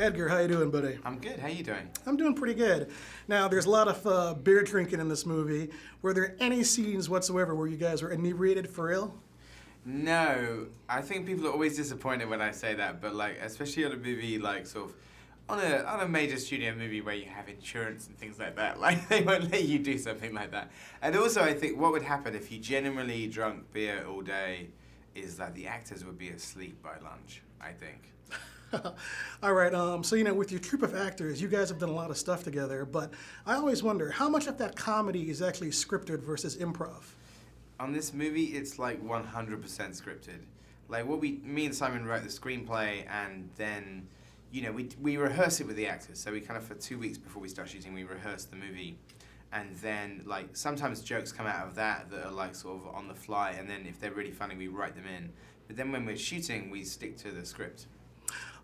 Edgar, how you doing, buddy? I'm good. How you doing? I'm doing pretty good. Now, there's a lot of beer drinking in this movie. Were there any scenes whatsoever where you guys were inebriated for real? No, I think people are always disappointed when I say that, but like, especially on a movie like sort of on a major studio movie where you have insurance and things like that, like they won't let you do something like that. And also, I think what would happen if you genuinely drunk beer all day is that the actors would be asleep by lunch, I think. All right, so with your troupe of actors, you guys have done a lot of stuff together, but I always wonder, how much of that comedy is actually scripted versus improv? On this movie, it's like 100% scripted. Like me and Simon wrote the screenplay, and then, we rehearse it with the actors. So we kind of, for 2 weeks before we start shooting, we rehearse the movie. And then, like, sometimes jokes come out of that are, like, sort of on the fly, and then if they're really funny, we write them in. But then when we're shooting, we stick to the script.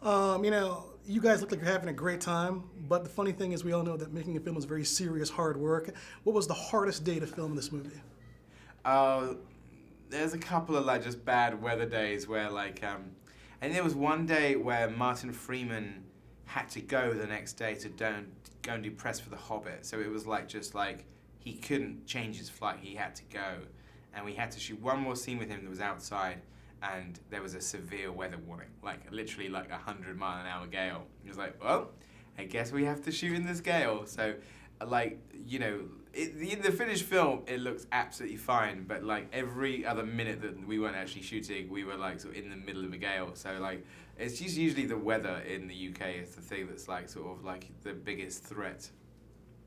You guys look like you're having a great time, but the funny thing is we all know that making a film is very serious, hard work. What was the hardest day to film this movie? There's a couple of like just bad weather days where and there was one day where Martin Freeman had to go the next day to go and do press for The Hobbit. So it was he couldn't change his flight, he had to go. And we had to shoot one more scene with him that was outside, and there was a severe weather warning, literally 100-mile-an-hour gale. He was like, well, I guess we have to shoot in this gale. So, in the finished film, it looks absolutely fine, but every other minute that we weren't actually shooting, we were sort of in the middle of a gale. So it's just usually the weather in the UK is the thing that's the biggest threat.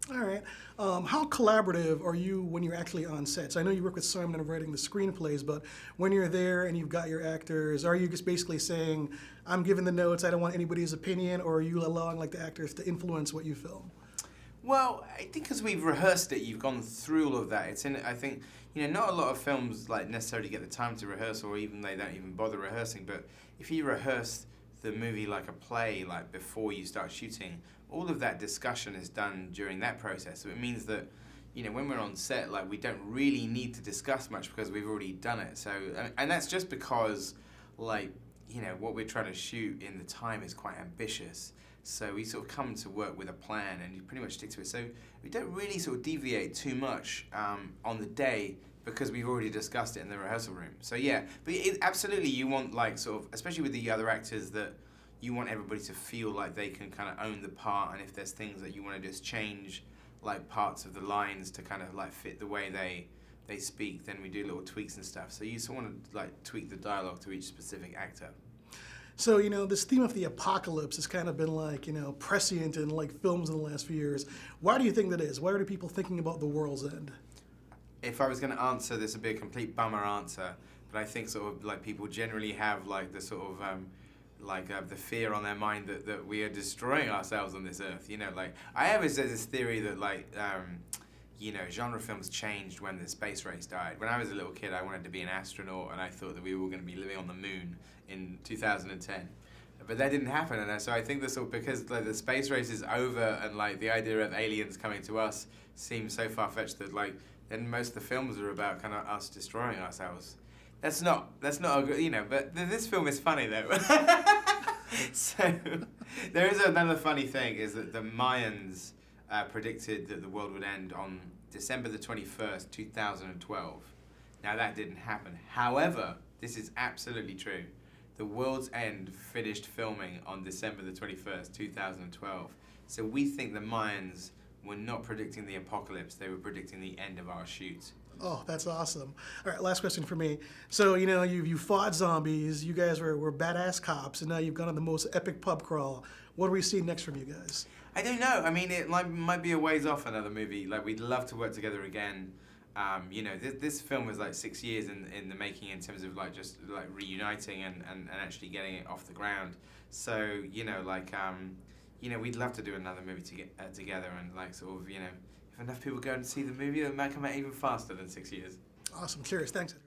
All right. How collaborative are you when you're actually on sets? I know you work with Simon in writing the screenplays, but when you're there and you've got your actors, are you just basically saying, I'm giving the notes, I don't want anybody's opinion, or are you allowing the actors to influence what you film? Well, I think because we've rehearsed it, you've gone through all of that. I think, not a lot of films necessarily get the time to rehearse, or even they don't even bother rehearsing. But if you rehearse the movie like a play, before you start shooting, all of that discussion is done during that process. So it means that, when we're on set, we don't really need to discuss much because we've already done it. So, and that's just because, what we're trying to shoot in the time is quite ambitious. So we sort of come to work with a plan and you pretty much stick to it. So we don't really sort of deviate too much on the day because we've already discussed it in the rehearsal room. So yeah, but absolutely you want especially with the other actors, that you want everybody to feel like they can kind of own the part, and if there's things that you want to just change, parts of the lines to kind of fit the way they speak, then we do little tweaks and stuff. So you sort of want to tweak the dialogue to each specific actor. So, this theme of the apocalypse has kind of been prescient in films in the last few years. Why do you think that is? Why are people thinking about the world's end? If I was going to answer, this would be a complete bummer answer, but I think sort of people generally have the sort of the fear on their mind that we are destroying ourselves on this earth. I have this theory that genre films changed when the space race died. When I was a little kid, I wanted to be an astronaut, and I thought that we were going to be living on the moon in 2010. But that didn't happen, and so I think because the space race is over, and the idea of aliens coming to us seems so far-fetched that then most of the films are about kind of us destroying ourselves. That's not a good, but this film is funny though. So there is another funny thing, is that the Mayans predicted that the world would end on December the 21st, 2012. Now that didn't happen. However, this is absolutely true. The World's End finished filming on December the 21st, 2012. So we think the Mayans were not predicting the apocalypse, they were predicting the end of our shoot. Oh, that's awesome. All right, last question for me. So, you fought zombies, you guys were badass cops, and now you've gone on the most epic pub crawl. What do we see next from you guys? I don't know. I mean, it might be a ways off another movie. We'd love to work together again. This film was 6 years in the making in terms of just reuniting and actually getting it off the ground. So, we'd love to do another movie together, and if enough people go and see the movie, it might come out even faster than 6 years. Awesome. Cheers. Thanks, Edgar.